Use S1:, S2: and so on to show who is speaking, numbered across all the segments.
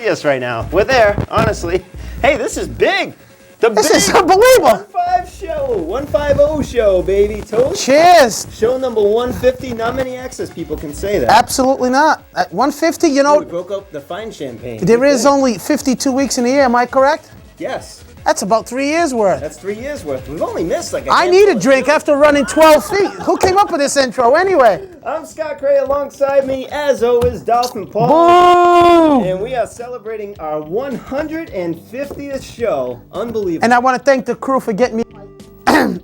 S1: see us right now. We're there, honestly. Hey, this is big.
S2: This is unbelievable.
S1: 150 show, baby.
S2: Cheers.
S1: Show number 150. Not many access people can say that.
S2: Absolutely not. At 150, you know,
S1: We broke up the fine champagne.
S2: there is only 52 weeks in a year. Am I correct?
S1: Yes.
S2: That's about 3 years worth.
S1: That's 3 years worth. We've only missed like a
S2: I need a drink after running 12 feet. Who came up with this intro anyway?
S1: I'm Scott Cray. Alongside me, as always, Dolphin Paul.
S2: Boom!
S1: And we are celebrating our 150th show. Unbelievable.
S2: And I want to thank the crew for getting me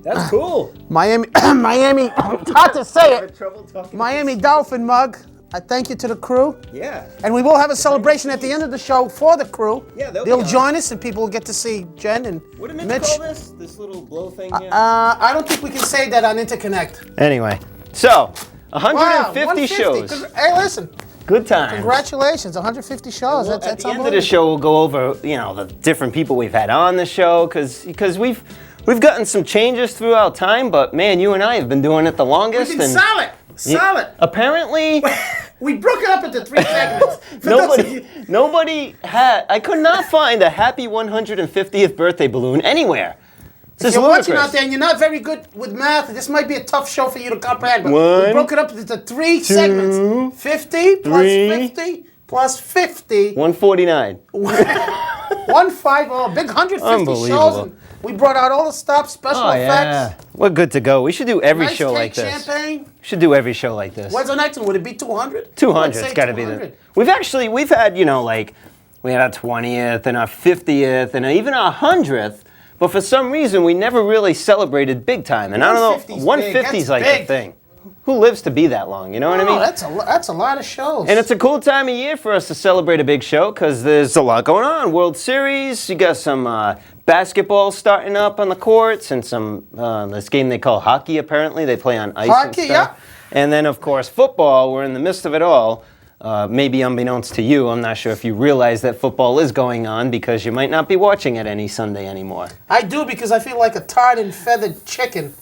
S1: That's cool.
S2: Miami, it's hard to say
S1: Having
S2: it,
S1: trouble talking.
S2: Miami Dolphin mug. I thank you to the crew.
S1: Yeah.
S2: And we will have a celebration at the end of the show for the crew.
S1: Yeah, they'll
S2: They'll
S1: be on.
S2: join us and people will get to see Jen and
S1: What did Mitch
S2: Mitch.
S1: call this? This little blow thing here?
S2: I don't think we can say that on Interconnect.
S1: Anyway, so 150
S2: 150.
S1: shows.
S2: Hey, listen,
S1: Good times.
S2: congratulations, 150 shows.
S1: Well,
S2: That's
S1: at the end of
S2: unbelievable.
S1: the show, we'll go over, the different people we've had on the show, because we've gotten some changes throughout time. But man, you and I have been doing it the longest.
S2: We've been
S1: and
S2: solid.
S1: Apparently,
S2: We broke it up into 3 segments.
S1: nobody had. I could not find a happy 150th birthday balloon anywhere. This
S2: If
S1: is
S2: you're watching
S1: ludicrous.
S2: out there and you're not very good with math, this might be a tough show for you to comprehend. But
S1: One,
S2: we broke it up into 3 segments. 50 plus
S1: three,
S2: 50 plus 50.
S1: 149.
S2: 150, big 150 shows.
S1: Unbelievable.
S2: And we brought out all the stops, special effects.
S1: We're good to go. We should do every
S2: Nice
S1: show
S2: cake,
S1: like this.
S2: champagne.
S1: We should do every show like this.
S2: When's the next one? Would it be 200?
S1: 200. It's got to be the. We've had, we had our 20th and our 50th and even our 100th, but for some reason we never really celebrated big time. And I don't know, 150 is like the thing. Who lives to be that long? You know what I mean?
S2: That's a lot of shows.
S1: And it's a cool time of year for us to celebrate a big show because there's a lot going on. World Series, you got some basketball starting up on the courts and some, this game they call hockey apparently. They play on ice and stuff.
S2: Yeah.
S1: And then, of course, football. We're in the midst of it all. Maybe unbeknownst to you, I'm not sure if you realize that football is going on because you might not be watching it any Sunday anymore.
S2: I do because I feel like a tarred and feathered chicken.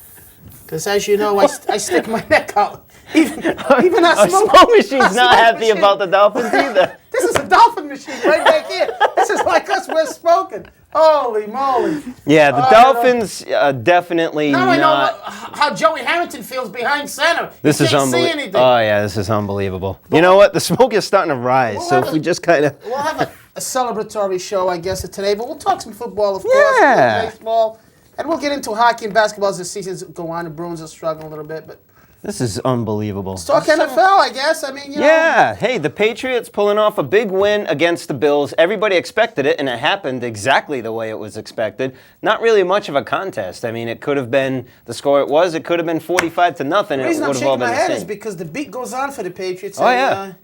S2: Because as you know, I stick my neck out. Even our
S1: smoke machine's not happy about the Dolphins either.
S2: This is a dolphin machine right back here. This is like us, we're smoking. Holy moly.
S1: Yeah, the Dolphins definitely
S2: now
S1: not.
S2: I know how Joey Harrington feels behind center.
S1: This is unbelievable. Oh, yeah, this is unbelievable. You know what? The smoke is starting to rise, so if we just kind of...
S2: We'll have a celebratory show, I guess, today, but we'll talk some football, of course.
S1: Yeah.
S2: Baseball. And we'll get into hockey and basketball as the seasons go on. The Bruins are struggling a little bit, but...
S1: This is unbelievable.
S2: Let's talk NFL, I guess. I mean, you know.
S1: Yeah. Hey, the Patriots pulling off a big win against the Bills. Everybody expected it, and it happened exactly the way it was expected. Not really much of a contest. I mean, it could have been the score it was. It could have been 45-0.
S2: The reason I'm
S1: it would have all
S2: shaking my
S1: been the
S2: head
S1: same.
S2: is because the beat goes on for the Patriots.
S1: Oh,
S2: and,
S1: yeah.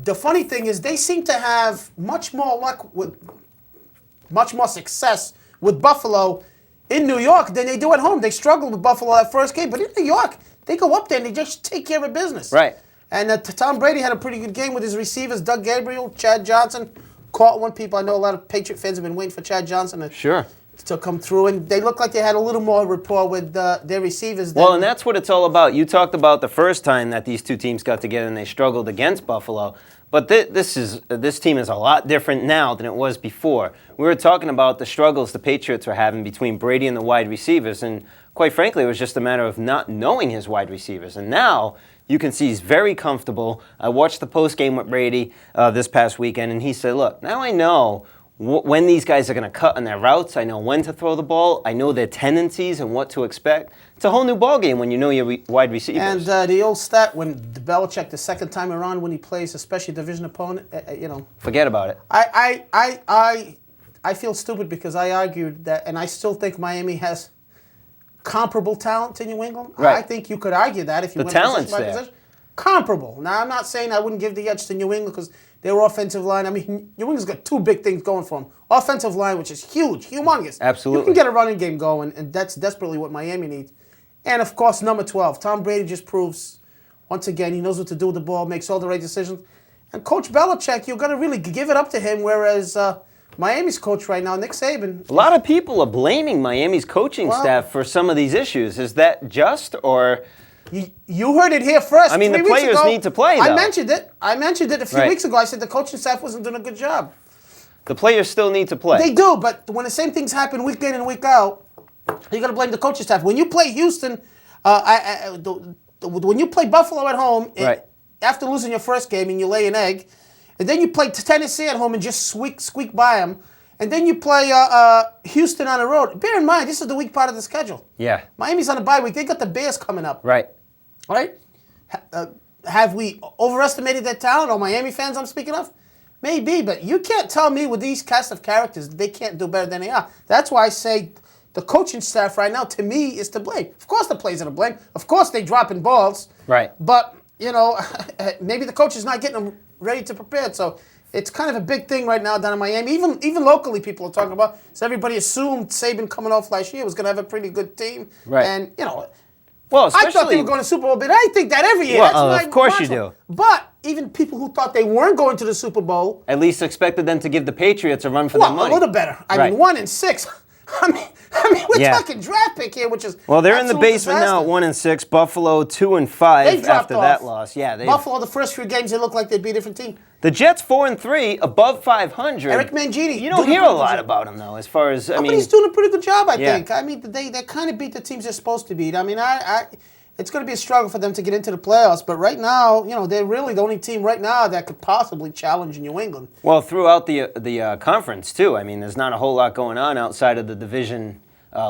S2: The funny thing is they seem to have much more luck with, much more success with Buffalo in New York than they do at home. They struggled with Buffalo that first game, but in New York, they go up there and they just take care of business.
S1: Right.
S2: And Tom Brady had a pretty good game with his receivers, Doug Gabriel, Chad Johnson. Caught one. People, I know a lot of Patriot fans have been waiting for Chad Johnson to come through, and they look like they had a little more rapport with their receivers.
S1: Well, and that's what it's all about. You talked about the first time that these two teams got together and they struggled against Buffalo. But this team is a lot different now than it was before. We were talking about the struggles the Patriots were having between Brady and the wide receivers, and quite frankly, it was just a matter of not knowing his wide receivers. And now you can see he's very comfortable. I watched the post game with Brady this past weekend, and he said, "Look, now I know when these guys are going to cut on their routes. I know when to throw the ball. I know their tendencies and what to expect. It's a whole new ballgame when you know your wide receivers."
S2: And the old stat, when Belichick, the second time around when he plays, especially division opponent,
S1: forget about it.
S2: I feel stupid because I argued that, and I still think Miami has comparable talent to New England.
S1: Right.
S2: I think you could argue that if you
S1: The
S2: went
S1: talent's
S2: position by
S1: there.
S2: position. Comparable. Now, I'm not saying I wouldn't give the edge to New England because their offensive line, I mean, New England's got two big things going for them. Offensive line, which is huge, humongous.
S1: Absolutely.
S2: You can get a running game going, and that's desperately what Miami needs. And, of course, number 12, Tom Brady just proves, once again, he knows what to do with the ball, makes all the right decisions. And Coach Belichick, you're going to really give it up to him, whereas Miami's coach right now, Nick Saban.
S1: A lot of people are blaming Miami's coaching staff for some of these issues. Is that just, or
S2: You heard it here first.
S1: I mean,
S2: 3
S1: the
S2: weeks
S1: players
S2: ago.
S1: need to play,
S2: I
S1: though.
S2: mentioned it. A few
S1: Right.
S2: weeks ago. I said the coaching staff wasn't doing a good job.
S1: The players still need to play.
S2: They do, but when the same things happen week in and week out, you got to blame the coaching staff. When you play Houston, when you play Buffalo at home,
S1: Right.
S2: after losing your first game and you lay an egg, and then you play Tennessee at home and just squeak by them, and then you play Houston on the road. Bear in mind, this is the weak part of the schedule.
S1: Yeah.
S2: Miami's on a bye week. They got the Bears coming up.
S1: Right.
S2: Right? Have we overestimated their talent, or Miami fans I'm speaking of? Maybe, but you can't tell me with these cast of characters they can't do better than they are. That's why I say the coaching staff right now, to me, is to blame. Of course the players are to blame. Of course they dropping balls.
S1: Right.
S2: But, maybe the coach is not getting them ready to prepare. So it's kind of a big thing right now down in Miami. Even locally, people are talking about. So everybody assumed Saban coming off last year was going to have a pretty good team.
S1: Right.
S2: And,
S1: Well,
S2: I thought they
S1: especially
S2: were going to Super Bowl, but I think that every year.
S1: Well,
S2: That's
S1: of
S2: my
S1: course you
S2: mantra.
S1: do.
S2: But even people who thought they weren't going to the Super Bowl,
S1: at least expected them to give the Patriots a run for
S2: well,
S1: their money.
S2: a little better. I
S1: Right.
S2: mean, 1-6. I mean, we're
S1: Yeah.
S2: talking draft pick here, which is
S1: Well, they're in the
S2: absolute
S1: basement now at
S2: disaster.
S1: 1-6. Buffalo 2-5
S2: They dropped
S1: after
S2: off.
S1: that loss. Yeah,
S2: Buffalo, the first few games, they looked like they'd be a different team.
S1: The Jets 4-3, above 500.
S2: Eric Mangini.
S1: You don't
S2: doing
S1: hear
S2: pretty
S1: a
S2: good
S1: lot
S2: job.
S1: about him though, as far as
S2: But he's doing a pretty good job, I
S1: Yeah.
S2: think. I mean, they kind of beat the teams they're supposed to beat. I mean, it's going to be a struggle for them to get into the playoffs. But right now, they're really the only team right now that could possibly challenge New England.
S1: Well, throughout the conference too. I mean, there's not a whole lot going on outside of the division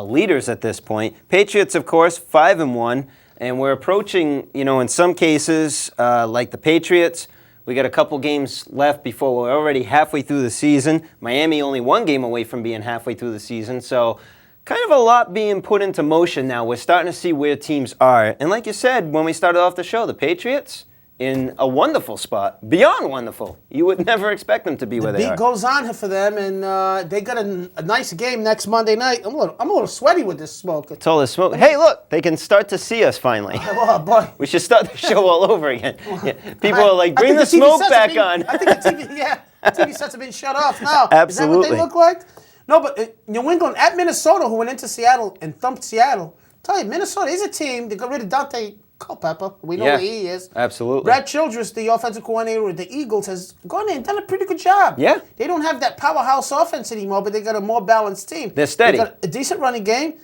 S1: leaders at this point. Patriots, of course, 5-1, and we're approaching. In some cases, like the Patriots, we got a couple games left before we're already halfway through the season. Miami only one game away from being halfway through the season, so. Kind of a lot being put into motion now. We're starting to see where teams are. And like you said, when we started off the show, the Patriots in a wonderful spot, beyond wonderful. You would never expect them to be where they
S2: Beat
S1: are.
S2: goes on here for them, and they got a nice game next Monday night. I'm a little sweaty with this smoke.
S1: It's all this smoke. Hey, look, they can start to see us finally.
S2: Oh, boy.
S1: We should start the show all over again. Yeah, people are like,
S2: I
S1: bring
S2: think
S1: the
S2: TV
S1: smoke
S2: sets are
S1: back
S2: being-
S1: on.
S2: I think the TV sets have been shut off now. Is
S1: Absolutely.
S2: that what they look like? No, but New England at Minnesota, who went into Seattle and thumped Seattle. Tell you, Minnesota is a team. They got rid of Dante Culpepper. We know
S1: Yeah,
S2: where he is.
S1: absolutely.
S2: Brad Childress, the offensive coordinator with the Eagles, has gone in and done a pretty good job.
S1: Yeah.
S2: They don't have that powerhouse offense anymore, but they got a more balanced team.
S1: They're steady.
S2: They got a decent running game,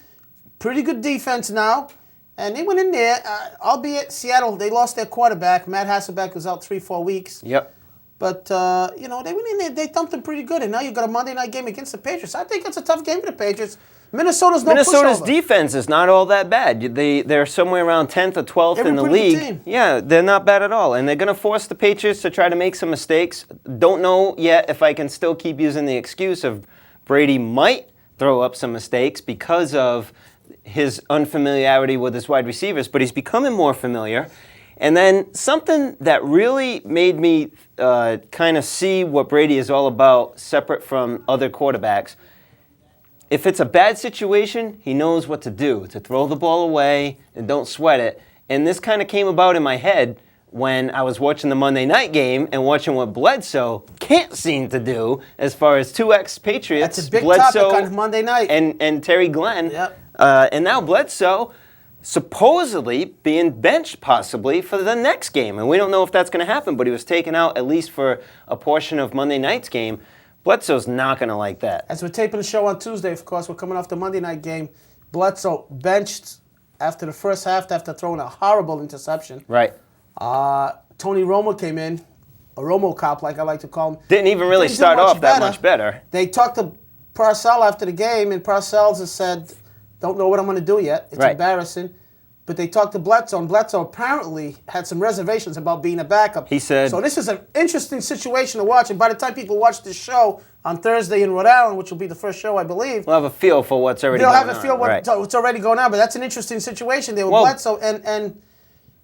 S2: pretty good defense now. And they went in there, albeit Seattle, they lost their quarterback. Matt Hasselbeck was out 3-4 weeks.
S1: Yep.
S2: But, they went in there, they thumped them pretty good, and now you've got a Monday night game against the Patriots. I think it's a tough game for the Patriots. Minnesota's
S1: Minnesota's
S2: pushover.
S1: defense is not all that bad. They're somewhere around 10th or 12th
S2: They're
S1: in
S2: a
S1: the
S2: pretty good
S1: league.
S2: team.
S1: Yeah, they're not bad at all. And they're going to force the Patriots to try to make some mistakes. Don't know yet if I can still keep using the excuse of Brady might throw up some mistakes because of his unfamiliarity with his wide receivers, but he's becoming more familiar. And then something that really made me kind of see what Brady is all about, separate from other quarterbacks. If it's a bad situation, he knows what to do, to throw the ball away and don't sweat it. And this kind of came about in my head when I was watching the Monday night game and watching what Bledsoe can't seem to do as far as two ex-Patriots,
S2: That's a big
S1: Bledsoe
S2: topic on Monday night.
S1: and Terry Glenn.
S2: Yep.
S1: And now Bledsoe supposedly being benched possibly for the next game. And we don't know if that's going to happen, but he was taken out at least for a portion of Monday night's game. Bledsoe's not going to like that.
S2: As we're taping the show on Tuesday, of course, we're coming off the Monday night game. Bledsoe benched after the first half after throwing a horrible interception.
S1: Right.
S2: Tony Romo came in, a Romo cop, like I like to call him.
S1: Didn't even really
S2: Didn't do
S1: start
S2: much
S1: off that much better.
S2: They talked to Parcells after the game, and Parcells has said, don't know what I'm going to do yet. It's
S1: Right.
S2: embarrassing. But they talked to Bledsoe, and Bledsoe apparently had some reservations about being a backup.
S1: He said-
S2: So this is an interesting situation to watch, and by the time people watch this show on Thursday in Rhode Island, which will be the first show, I believe,
S1: We'll have a feel for what's already
S2: they'll
S1: going
S2: have
S1: on.
S2: a feel
S1: Right.
S2: what's already going on. But that's an interesting situation there with
S1: Well-
S2: Bledsoe. And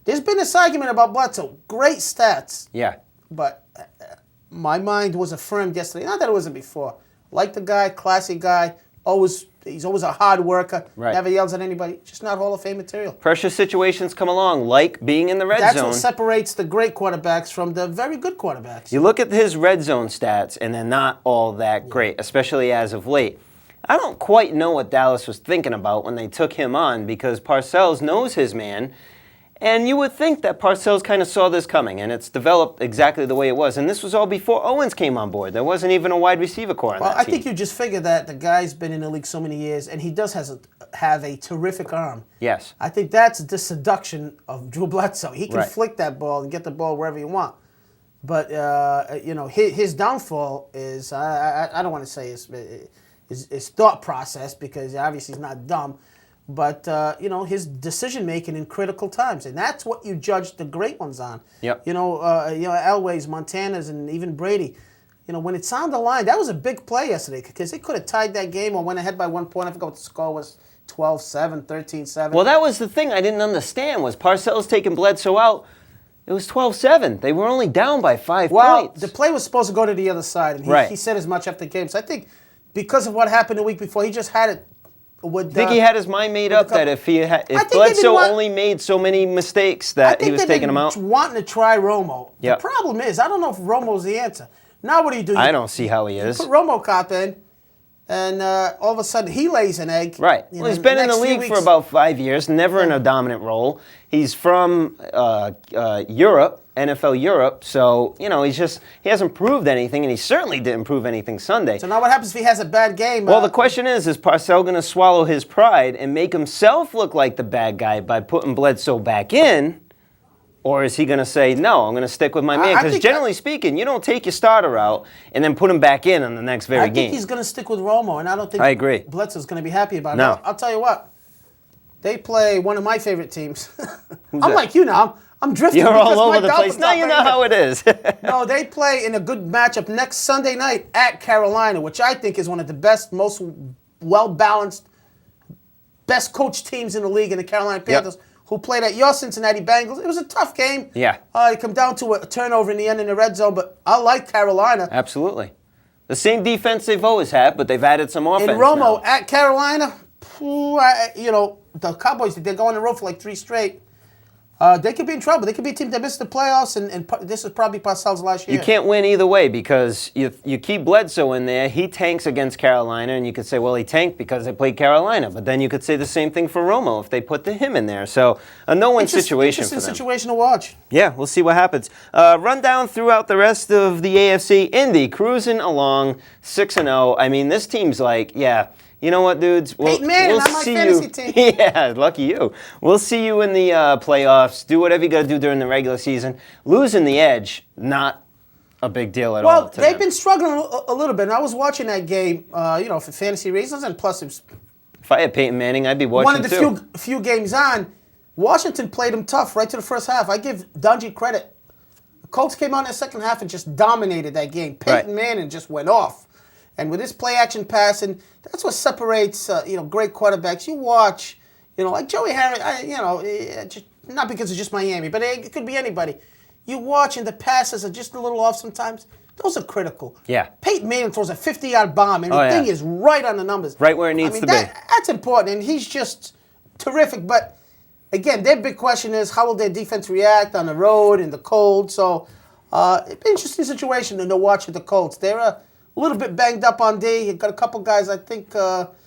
S2: there's been this argument about Bledsoe. Great stats.
S1: Yeah.
S2: But my mind was affirmed yesterday. Not that it wasn't before. Like the guy, classy guy. He's always a hard worker.
S1: Right.
S2: Never yells at anybody. Just not Hall of Fame material.
S1: Pressure situations come along, like being in the red
S2: That's
S1: zone.
S2: what separates the great quarterbacks from the very good quarterbacks.
S1: You look at his red zone stats, and they're not all that great, especially as of late. I don't quite know what Dallas was thinking about when they took him on because Parcells knows his man, And you would think that Parcells kind of saw this coming, and it's developed exactly the way it was. And this was all before Owens came on board. There wasn't even a wide receiver core on
S2: Well,
S1: that
S2: I
S1: team.
S2: think you just figure that the guy's been in the league so many years, and he does have a terrific arm.
S1: Yes.
S2: I think that's the seduction of Drew Bledsoe. He can
S1: Right.
S2: flick that ball and get the ball wherever you want. But his downfall is I don't want to say his thought process, because obviously he's not dumb, but his decision making in critical times, and that's what you judge the great ones on.
S1: Yep.
S2: Elway's, Montana's, and even Brady. When it's on the line, that was a big play yesterday, because they could have tied that game or went ahead by 1 point. I forgot what the score was, 12-7, 13-7.
S1: Well, that was the thing I didn't understand was Parcells taking Bledsoe out. It was 12-7. They were only down by 5 points.
S2: The play was supposed to go to the other side, and
S1: Right.
S2: he said as much after the game. So I think because of what happened the week before, he just had it with.
S1: I think he had his mind made up that if
S2: think
S1: Bledsoe only made so many mistakes that he was taking them out.
S2: Wanting to try Romo.
S1: Yep.
S2: The problem is, I don't know if Romo's the answer. Now what do you do?
S1: I don't see how he is.
S2: Put RomoCop in, and all of a sudden he lays an egg.
S1: Right. Well, he's been in the league for about 5 years, never in a dominant role. He's from Europe, NFL Europe, so he hasn't proved anything, and he certainly didn't prove anything Sunday.
S2: So now what happens if he has a bad game?
S1: Well, the question is Parcells going to swallow his pride and make himself look like the bad guy by putting Bledsoe back in? Or is he going to say, no, I'm going to stick with my man? Because generally speaking, you don't take your starter out and then put him back in on the next very game.
S2: I think he's going to stick with Romo, and I don't think
S1: I agree.
S2: Bledsoe's going to be happy about it.
S1: No.
S2: I'll tell you what. They play one of my favorite teams. I'm
S1: that?
S2: like you now. I'm drifting.
S1: You're
S2: because
S1: all
S2: my
S1: over the place.
S2: Dolphins
S1: Now
S2: not
S1: you
S2: very
S1: know
S2: good.
S1: how it is.
S2: No, they play in a good matchup next Sunday night at Carolina, which I think is one of the best, most well-balanced, best coached teams in the league in the Carolina Panthers, who played at your Cincinnati Bengals. It was a tough game.
S1: Yeah.
S2: It come down to a turnover in the end in the red zone, but I like Carolina.
S1: Absolutely. The same defense they've always had, but they've added some offense
S2: And Romo
S1: now.
S2: at Carolina, the Cowboys, they go on the road for like 3 straight. They could be in trouble. They could be a team that missed the playoffs, and this is probably Parcells' last year.
S1: You can't win either way because you keep Bledsoe in there. He tanks against Carolina, and you could say, well, he tanked because they played Carolina. But then you could say the same thing for Romo if they put him in there. So a no-win situation for them.
S2: Interesting situation to watch.
S1: Yeah, we'll see what happens. Run down throughout the rest of the AFC. Indy cruising along 6-0. I mean, this team's like, yeah. You know what, dudes?
S2: Peyton Manning on my
S1: see
S2: fantasy
S1: you.
S2: team.
S1: Yeah, lucky you. We'll see you in the playoffs. Do whatever you got to do during the regular season. Losing the edge, not a big deal at all.
S2: Well,
S1: to
S2: they've
S1: them.
S2: been struggling a little bit. And I was watching that game, for fantasy reasons, and plus it was
S1: If I had Peyton Manning, I'd be watching
S2: one of the
S1: too.
S2: few games on. Washington played them tough right to the first half. I give Dungy credit. The Colts came out in the second half and just dominated that game. Peyton Manning just went off. And with his play-action passing, that's what separates, great quarterbacks. You watch, like Joey Harris, not because it's just Miami, but it could be anybody. You watch and the passes are just a little off sometimes. Those are critical.
S1: Yeah.
S2: Peyton Manning throws a 50-yard bomb, and the thing is right on the numbers.
S1: Right where it needs to be.
S2: That's important, and he's just terrific. But, again, their big question is how will their defense react on the road in the cold? So, interesting situation to watch with the Colts. They're a little bit banged up on D. You've got a couple guys. I think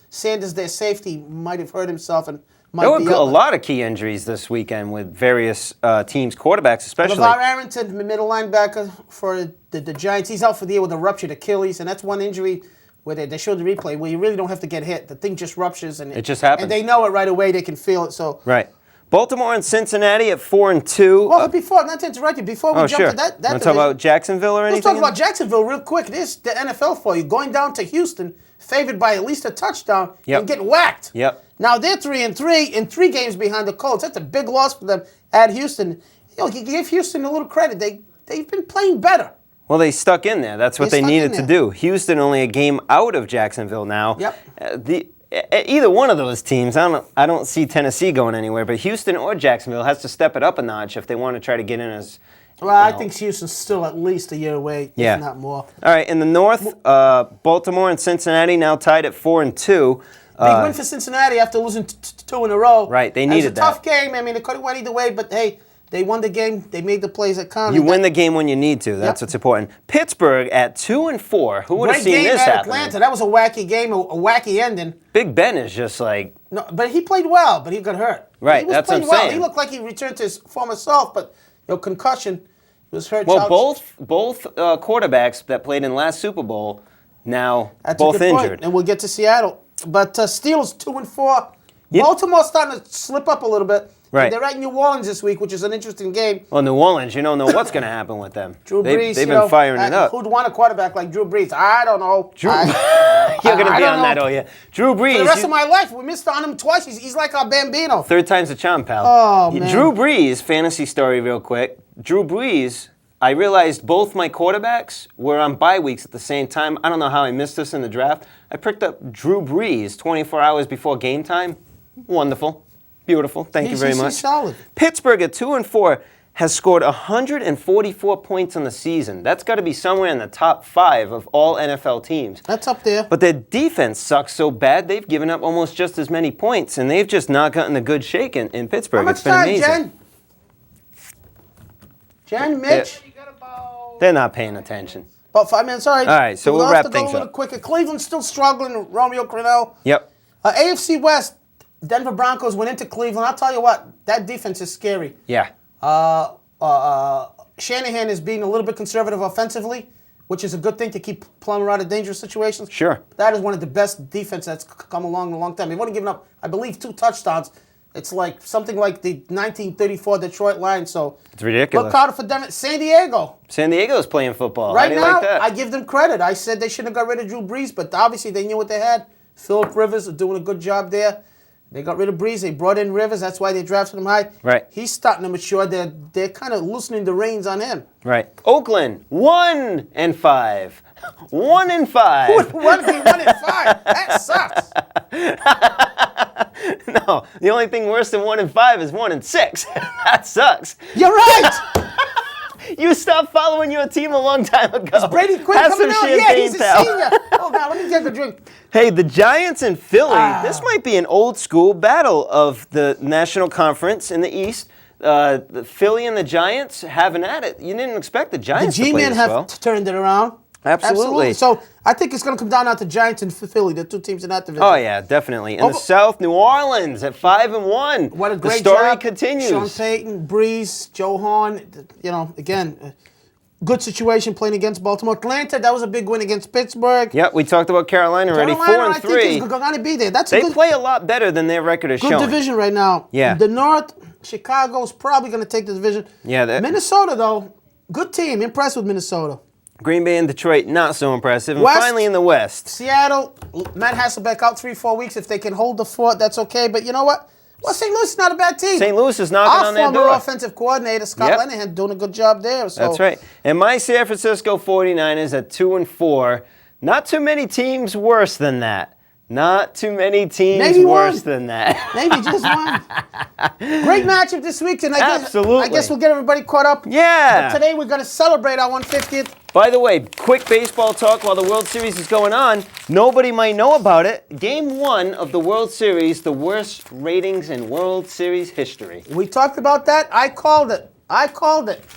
S2: Sanders, their safety, might have hurt himself and might
S1: There were
S2: be
S1: a
S2: out.
S1: lot of key injuries this weekend with various teams' quarterbacks, especially.
S2: LeVar Arrington, the middle linebacker for the Giants, he's out for the year with a ruptured Achilles, and that's one injury where they showed the replay where you really don't have to get hit. The thing just ruptures, and
S1: It just happens.
S2: And they know it right away. They can feel it. So
S1: Right. Baltimore and Cincinnati at 4-2.
S2: Well, before, not to interrupt you, before we jump
S1: sure.
S2: to that
S1: Want to talk
S2: division,
S1: about Jacksonville or anything?
S2: let's talk about Jacksonville real quick. This the NFL for you. Going down to Houston, favored by at least a touchdown,
S1: Yep.
S2: and getting whacked.
S1: Yep.
S2: Now they're 3-3 in 3 games behind the Colts. That's a big loss for them at Houston. You give Houston a little credit. They've been playing better.
S1: Well, they stuck in there. That's what
S2: They
S1: they
S2: stuck
S1: needed
S2: in
S1: to
S2: there.
S1: do. Houston only a game out of Jacksonville now.
S2: Yep.
S1: Either one of those teams, I don't see Tennessee going anywhere, but Houston or Jacksonville has to step it up a notch if they want to try to get in as.
S2: Well, I think Houston's still at least a year away,
S1: Yeah.
S2: if not more.
S1: All right, in the North, Baltimore and Cincinnati now tied at 4-2.
S2: Big win for Cincinnati after losing 2 in a row.
S1: Right, they
S2: It was
S1: needed
S2: a
S1: that.
S2: tough game. I mean, it could have went either way, but hey, They won the game. They made the plays that counted.
S1: You win the game when you need to. That's
S2: Yep.
S1: what's important. Pittsburgh at 2-4. Who would have
S2: Great
S1: seen
S2: game
S1: this
S2: at
S1: happen?
S2: Atlanta. That was a wacky game, a wacky ending.
S1: Big Ben is just like,
S2: No, but he played well, but he got hurt.
S1: Right,
S2: He was
S1: that's what
S2: playing
S1: I'm
S2: well.
S1: saying.
S2: He looked like he returned to his former self, but concussion. He was hurt.
S1: well,
S2: Charles-
S1: both quarterbacks that played in last Super Bowl now
S2: That's
S1: both
S2: a good point.
S1: injured.
S2: And we'll get to Seattle. But Steelers 2-4.
S1: Yep.
S2: Baltimore's starting to slip up a little bit.
S1: Right.
S2: They're at New Orleans this week, which is an interesting game.
S1: Well, New Orleans, you don't know what's going to happen with them.
S2: Drew Brees,
S1: They've
S2: you
S1: been
S2: know,
S1: firing it up.
S2: Who'd want a quarterback like Drew Brees? I don't know.
S1: You're going to
S2: I
S1: be
S2: don't
S1: on that,
S2: know.
S1: oh yeah. Drew
S2: For
S1: Brees,
S2: the rest of my life, we missed on him twice. He's like our Bambino.
S1: third time's a charm, pal.
S2: Oh, man.
S1: Drew Brees, fantasy story real quick. Drew Brees, I realized both my quarterbacks were on bye weeks at the same time. I don't know how I missed this in the draft. I picked up Drew Brees 24 hours before game time. Wonderful. Beautiful. Thank you very much.
S2: He's solid.
S1: Pittsburgh at 2-4 has scored 144 points on the season. That's got to be somewhere in the top 5 of all NFL teams.
S2: That's up there.
S1: But their defense sucks so bad, they've given up almost just as many points, and they've just not gotten a good shake in Pittsburgh.
S2: How much
S1: It's been
S2: time,
S1: amazing.
S2: Jen, Mitch?
S1: They're not paying attention.
S2: About 5 minutes. All right.
S1: All right, so we'll
S2: have
S1: wrap
S2: to go
S1: things
S2: a little
S1: up.
S2: quicker. Cleveland's still struggling. Romeo Crennel.
S1: Yep.
S2: AFC West, Denver Broncos went into Cleveland. I'll tell you what, that defense is scary.
S1: Yeah.
S2: Shanahan is being a little bit conservative offensively, which is a good thing to keep Plummer out of dangerous situations.
S1: Sure.
S2: That is one of the best defense that's come along in a long time. They've only given up, I believe, 2 touchdowns. It's like something like the 1934 Detroit Lions. So
S1: It's ridiculous.
S2: look out for them at San Diego.
S1: San Diego's playing football.
S2: Right
S1: How do you
S2: now,
S1: like that?
S2: I give them credit. I said they shouldn't have got rid of Drew Brees, but obviously they knew what they had. Philip Rivers is doing a good job there. They got rid of Brees. They brought in Rivers. That's why they drafted him high.
S1: Right.
S2: He's starting to mature. They're kind of loosening the reins on him.
S1: Right. Oakland, 1-5. 1-5.
S2: Who would be 1-5? That sucks.
S1: No, the only thing worse than 1-5 is 1-6. That sucks.
S2: You're right.
S1: You stopped following your team a long time ago.
S2: Brady Quinn
S1: Have
S2: coming
S1: some
S2: out. Yeah,
S1: champagne,
S2: he's a
S1: pal.
S2: senior. Oh, now let me get a drink.
S1: Hey, the Giants and Philly. This might be an old school battle of the National Conference in the East. The Philly and the Giants having at it. You didn't expect the
S2: The
S1: Giants to play
S2: G-Men
S1: this
S2: have
S1: well.
S2: turned it around.
S1: Absolutely.
S2: So I think it's going to come down to Giants and Philly, the 2 teams in that division.
S1: Oh yeah, definitely. In the
S2: Over-
S1: South, New Orleans at 5-1.
S2: What a
S1: The
S2: great
S1: story
S2: job.
S1: continues.
S2: Sean Payton, Breeze, Joe Horn. You know, again, good situation playing against Baltimore. Atlanta, that was a big win against Pittsburgh.
S1: Yep, we talked about Carolina already.
S2: Carolina, I think,
S1: 4-3.
S2: is going to be there. That's
S1: They
S2: a good,
S1: play a lot better than their record is
S2: good
S1: showing.
S2: division right now.
S1: Yeah.
S2: The North, Chicago's probably going to take the division.
S1: Yeah, that-
S2: Minnesota, though, good team. Impressed with Minnesota.
S1: Green Bay and Detroit, not so impressive. And
S2: West-
S1: finally in the West.
S2: Seattle, Matt Hasselbeck out 3-4 weeks. If they can hold the fort, that's okay. But you know what? Well, St. Louis is not a bad team.
S1: St. Louis is knocking
S2: Our
S1: on their
S2: former
S1: door.
S2: offensive coordinator, Scott
S1: Yep.
S2: Linehan, doing a good job there. So
S1: That's right. And my San Francisco 49ers at 2-4. Not too many teams worse than that. Not too many teams
S2: Maybe
S1: worse
S2: one.
S1: than that.
S2: maybe just one. Great matchup this week, and I
S1: Absolutely.
S2: guess we'll get everybody caught up.
S1: Yeah.
S2: But today we're going to celebrate our 150th.
S1: By the way, quick baseball talk while the World Series is going on. Nobody might know about it. Game 1 of the World Series, the worst ratings in World Series history.
S2: We talked about that. I called it.
S1: Well,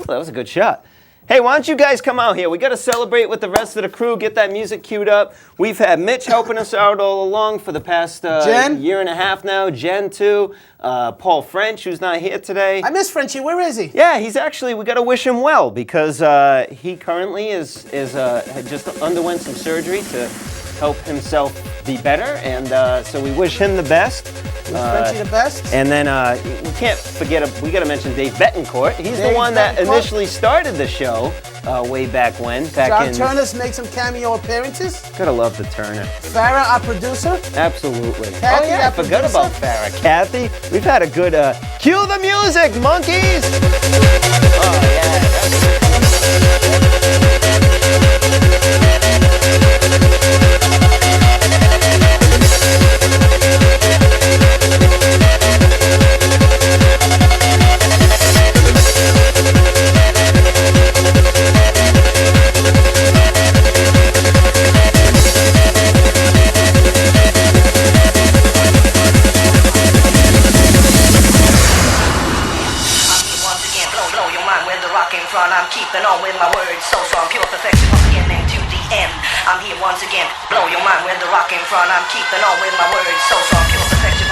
S1: that was a good shot. Hey, why don't you guys come out here? We got to celebrate with the rest of the crew, get that music queued up. We've had Mitch helping us out all along for the past
S2: Jen?
S1: year and a half now. Jen, too. Paul French, who's not here today.
S2: I miss Frenchie. Where is he?
S1: Yeah, he's actually, we got to wish him well because he currently had just underwent some surgery to help himself be better. And so we wish him the best.
S2: Is Frenchie the best?
S1: And then we can't forget, we got to mention Dave Betancourt. He's the
S2: Dave
S1: one that
S2: Betancourt.
S1: initially started the show way back when.
S2: John Turner's made some cameo appearances.
S1: Gotta love the Turner.
S2: Farrah, our producer.
S1: Absolutely.
S2: Kathy,
S1: oh yeah, I
S2: our
S1: forgot
S2: producer.
S1: about Farrah. Kathy, we've had a good, cue the music, monkeys! Oh yeah.
S3: Once again, keeping on with my words. So I'm pure perfection once again and to the end. I'm here once again, blow your mind with the rock in front. I'm keeping on with my words. So I'm pure perfection.